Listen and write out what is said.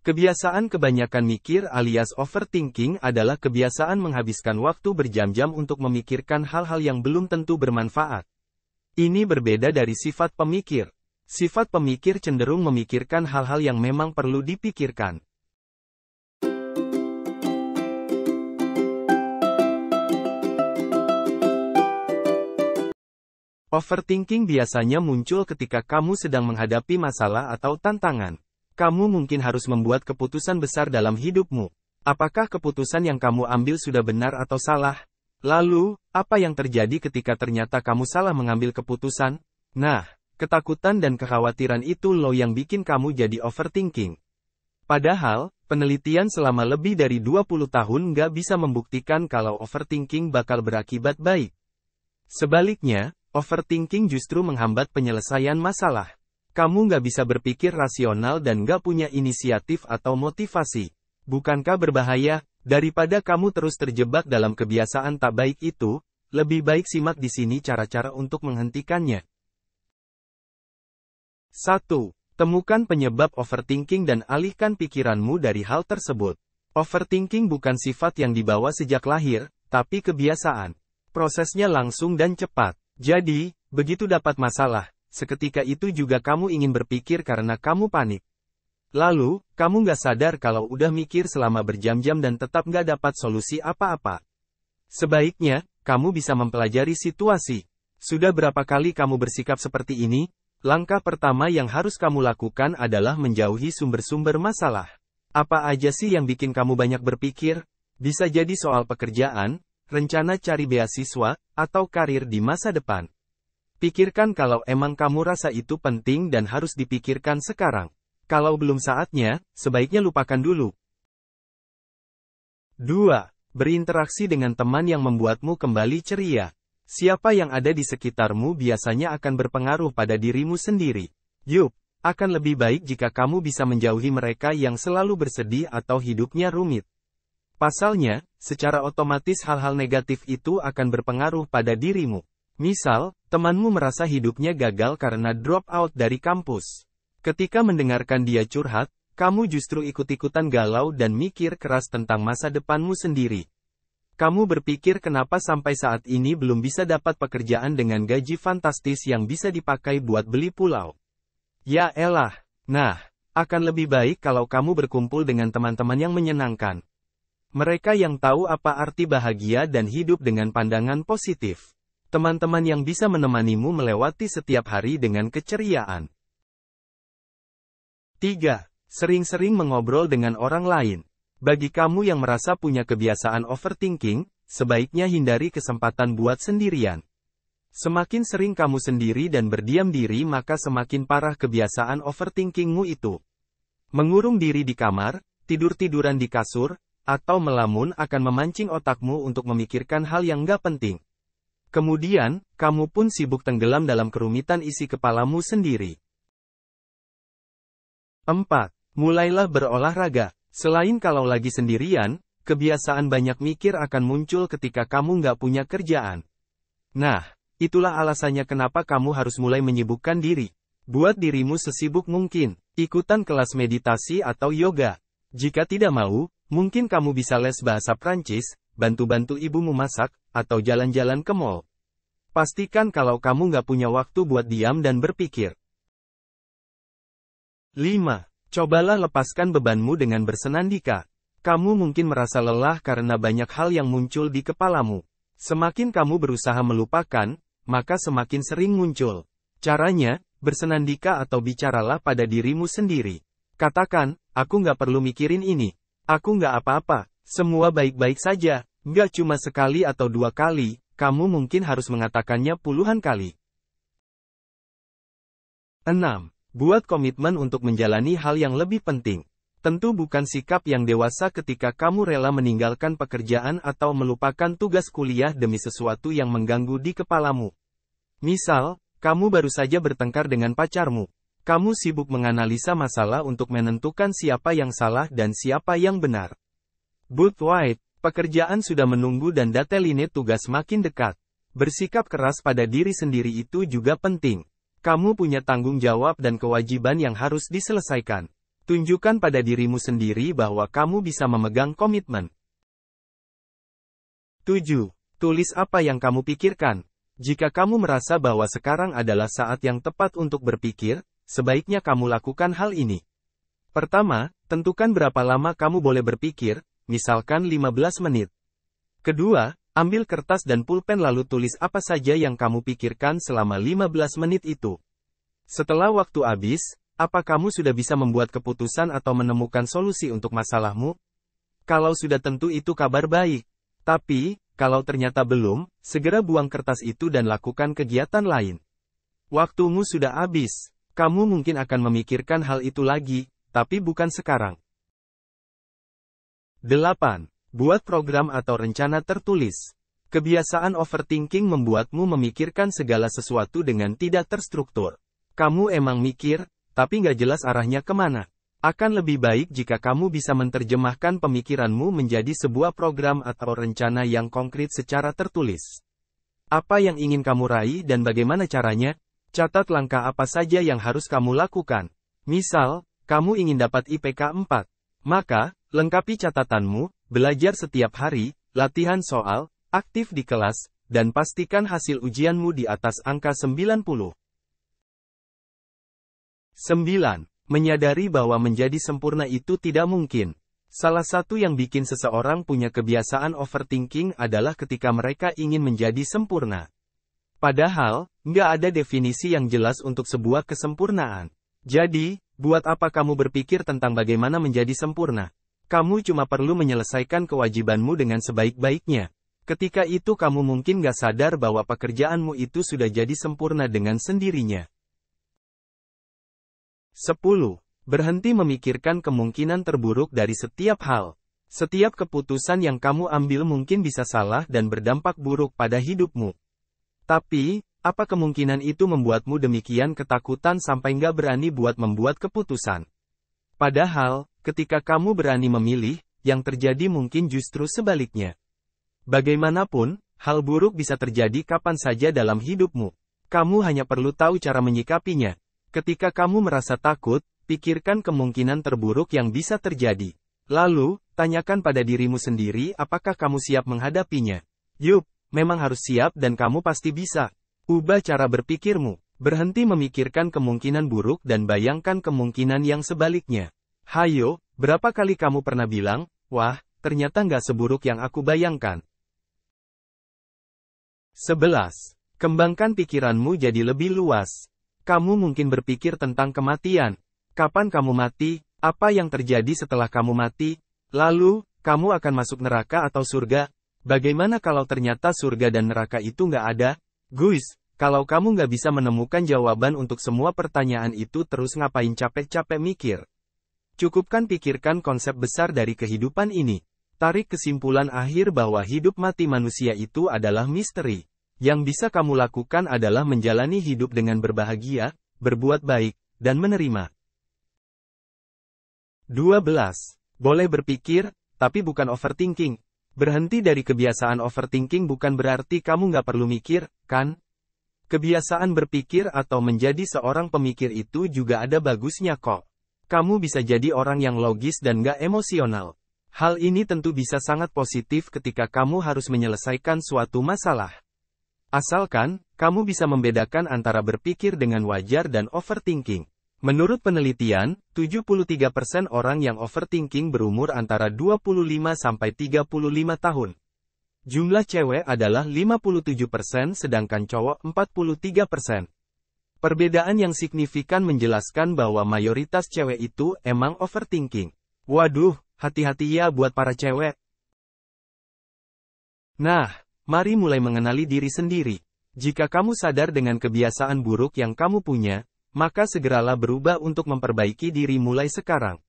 Kebiasaan kebanyakan mikir alias overthinking adalah kebiasaan menghabiskan waktu berjam-jam untuk memikirkan hal-hal yang belum tentu bermanfaat. Ini berbeda dari sifat pemikir. Sifat pemikir cenderung memikirkan hal-hal yang memang perlu dipikirkan. Overthinking biasanya muncul ketika kamu sedang menghadapi masalah atau tantangan. Kamu mungkin harus membuat keputusan besar dalam hidupmu. Apakah keputusan yang kamu ambil sudah benar atau salah? Lalu, apa yang terjadi ketika ternyata kamu salah mengambil keputusan? Nah, ketakutan dan kekhawatiran itu loh yang bikin kamu jadi overthinking. Padahal, penelitian selama lebih dari 20 tahun nggak bisa membuktikan kalau overthinking bakal berakibat baik. Sebaliknya, overthinking justru menghambat penyelesaian masalah. Kamu nggak bisa berpikir rasional dan nggak punya inisiatif atau motivasi. Bukankah berbahaya? Daripada kamu terus terjebak dalam kebiasaan tak baik itu, lebih baik simak di sini cara-cara untuk menghentikannya. 1. Temukan penyebab overthinking dan alihkan pikiranmu dari hal tersebut. Overthinking bukan sifat yang dibawa sejak lahir, tapi kebiasaan. Prosesnya langsung dan cepat. Jadi, begitu dapat masalah, seketika itu juga kamu ingin berpikir karena kamu panik. Lalu, kamu nggak sadar kalau udah mikir selama berjam-jam dan tetap nggak dapat solusi apa-apa. Sebaiknya, kamu bisa mempelajari situasi. Sudah berapa kali kamu bersikap seperti ini? Langkah pertama yang harus kamu lakukan adalah menjauhi sumber-sumber masalah. Apa aja sih yang bikin kamu banyak berpikir? Bisa jadi soal pekerjaan, rencana cari beasiswa, atau karir di masa depan. Pikirkan kalau emang kamu rasa itu penting dan harus dipikirkan sekarang. Kalau belum saatnya, sebaiknya lupakan dulu. 2. Berinteraksi dengan teman yang membuatmu kembali ceria. Siapa yang ada di sekitarmu biasanya akan berpengaruh pada dirimu sendiri. Yup, akan lebih baik jika kamu bisa menjauhi mereka yang selalu bersedih atau hidupnya rumit. Pasalnya, secara otomatis hal-hal negatif itu akan berpengaruh pada dirimu. Misal, temanmu merasa hidupnya gagal karena drop out dari kampus. Ketika mendengarkan dia curhat, kamu justru ikut-ikutan galau dan mikir keras tentang masa depanmu sendiri. Kamu berpikir kenapa sampai saat ini belum bisa dapat pekerjaan dengan gaji fantastis yang bisa dipakai buat beli pulau. Ya elah. Nah, akan lebih baik kalau kamu berkumpul dengan teman-teman yang menyenangkan. Mereka yang tahu apa arti bahagia dan hidup dengan pandangan positif. Teman-teman yang bisa menemanimu melewati setiap hari dengan keceriaan. 3. Sering-sering mengobrol dengan orang lain. Bagi kamu yang merasa punya kebiasaan overthinking, sebaiknya hindari kesempatan buat sendirian. Semakin sering kamu sendiri dan berdiam diri maka semakin parah kebiasaan overthinkingmu itu. Mengurung diri di kamar, tidur-tiduran di kasur, atau melamun akan memancing otakmu untuk memikirkan hal yang nggak penting. Kemudian, kamu pun sibuk tenggelam dalam kerumitan isi kepalamu sendiri. 4. Mulailah berolahraga. Selain kalau lagi sendirian, kebiasaan banyak mikir akan muncul ketika kamu nggak punya kerjaan. Nah, itulah alasannya kenapa kamu harus mulai menyibukkan diri. Buat dirimu sesibuk mungkin. Ikutan kelas meditasi atau yoga. Jika tidak mau, mungkin kamu bisa les bahasa Prancis, bantu-bantu ibumu masak, atau jalan-jalan ke mall. Pastikan kalau kamu nggak punya waktu buat diam dan berpikir. 5. Cobalah lepaskan bebanmu dengan bersenandika. Kamu mungkin merasa lelah karena banyak hal yang muncul di kepalamu. Semakin kamu berusaha melupakan, maka semakin sering muncul. Caranya, bersenandika atau bicaralah pada dirimu sendiri. Katakan, aku nggak perlu mikirin ini. Aku nggak apa-apa, semua baik-baik saja. Nggak cuma sekali atau 2 kali, kamu mungkin harus mengatakannya puluhan kali. 6. Buat komitmen untuk menjalani hal yang lebih penting. Tentu bukan sikap yang dewasa ketika kamu rela meninggalkan pekerjaan atau melupakan tugas kuliah demi sesuatu yang mengganggu di kepalamu. Misal, kamu baru saja bertengkar dengan pacarmu. Kamu sibuk menganalisa masalah untuk menentukan siapa yang salah dan siapa yang benar. But wait, pekerjaan sudah menunggu dan deadline tugas makin dekat. Bersikap keras pada diri sendiri itu juga penting. Kamu punya tanggung jawab dan kewajiban yang harus diselesaikan. Tunjukkan pada dirimu sendiri bahwa kamu bisa memegang komitmen. 7. Tulis apa yang kamu pikirkan. Jika kamu merasa bahwa sekarang adalah saat yang tepat untuk berpikir, sebaiknya kamu lakukan hal ini. Pertama, tentukan berapa lama kamu boleh berpikir, misalkan 15 menit. Kedua, ambil kertas dan pulpen lalu tulis apa saja yang kamu pikirkan selama 15 menit itu. Setelah waktu habis, apa kamu sudah bisa membuat keputusan atau menemukan solusi untuk masalahmu? Kalau sudah tentu itu kabar baik. Tapi, kalau ternyata belum, segera buang kertas itu dan lakukan kegiatan lain. Waktumu sudah habis. Kamu mungkin akan memikirkan hal itu lagi, tapi bukan sekarang. 8. Buat program atau rencana tertulis. Kebiasaan overthinking membuatmu memikirkan segala sesuatu dengan tidak terstruktur. Kamu emang mikir, tapi nggak jelas arahnya kemana. Akan lebih baik jika kamu bisa menerjemahkan pemikiranmu menjadi sebuah program atau rencana yang konkret secara tertulis. Apa yang ingin kamu raih dan bagaimana caranya? Catat langkah apa saja yang harus kamu lakukan. Misal, kamu ingin dapat IPK 4. Maka, lengkapi catatanmu, belajar setiap hari, latihan soal, aktif di kelas, dan pastikan hasil ujianmu di atas angka 90. 9. Menyadari bahwa menjadi sempurna itu tidak mungkin. Salah satu yang bikin seseorang punya kebiasaan overthinking adalah ketika mereka ingin menjadi sempurna. Padahal, nggak ada definisi yang jelas untuk sebuah kesempurnaan. Jadi, buat apa kamu berpikir tentang bagaimana menjadi sempurna? Kamu cuma perlu menyelesaikan kewajibanmu dengan sebaik-baiknya. Ketika itu kamu mungkin nggak sadar bahwa pekerjaanmu itu sudah jadi sempurna dengan sendirinya. 10. Berhenti memikirkan kemungkinan terburuk dari setiap hal. Setiap keputusan yang kamu ambil mungkin bisa salah dan berdampak buruk pada hidupmu. Tapi, apa kemungkinan itu membuatmu demikian ketakutan sampai nggak berani buat membuat keputusan? Padahal, ketika kamu berani memilih, yang terjadi mungkin justru sebaliknya. Bagaimanapun, hal buruk bisa terjadi kapan saja dalam hidupmu. Kamu hanya perlu tahu cara menyikapinya. Ketika kamu merasa takut, pikirkan kemungkinan terburuk yang bisa terjadi. Lalu, tanyakan pada dirimu sendiri apakah kamu siap menghadapinya. Yup, memang harus siap dan kamu pasti bisa. Ubah cara berpikirmu. Berhenti memikirkan kemungkinan buruk dan bayangkan kemungkinan yang sebaliknya. Hayo, berapa kali kamu pernah bilang, wah, ternyata nggak seburuk yang aku bayangkan. 11. Kembangkan pikiranmu jadi lebih luas. Kamu mungkin berpikir tentang kematian. Kapan kamu mati? Apa yang terjadi setelah kamu mati? Lalu, kamu akan masuk neraka atau surga? Bagaimana kalau ternyata surga dan neraka itu nggak ada? Guys, kalau kamu nggak bisa menemukan jawaban untuk semua pertanyaan itu terus ngapain capek-capek mikir? Cukupkan pikirkan konsep besar dari kehidupan ini. Tarik kesimpulan akhir bahwa hidup mati manusia itu adalah misteri. Yang bisa kamu lakukan adalah menjalani hidup dengan berbahagia, berbuat baik, dan menerima. 12. Boleh berpikir, tapi bukan overthinking. Berhenti dari kebiasaan overthinking bukan berarti kamu nggak perlu mikir, kan? Kebiasaan berpikir atau menjadi seorang pemikir itu juga ada bagusnya kok. Kamu bisa jadi orang yang logis dan nggak emosional. Hal ini tentu bisa sangat positif ketika kamu harus menyelesaikan suatu masalah. Asalkan, kamu bisa membedakan antara berpikir dengan wajar dan overthinking. Menurut penelitian, 73% orang yang overthinking berumur antara 25 sampai 35 tahun. Jumlah cewek adalah 57% sedangkan cowok 43%. Perbedaan yang signifikan menjelaskan bahwa mayoritas cewek itu emang overthinking. Waduh, hati-hati ya buat para cewek. Nah, mari mulai mengenali diri sendiri. Jika kamu sadar dengan kebiasaan buruk yang kamu punya, maka segeralah berubah untuk memperbaiki diri mulai sekarang.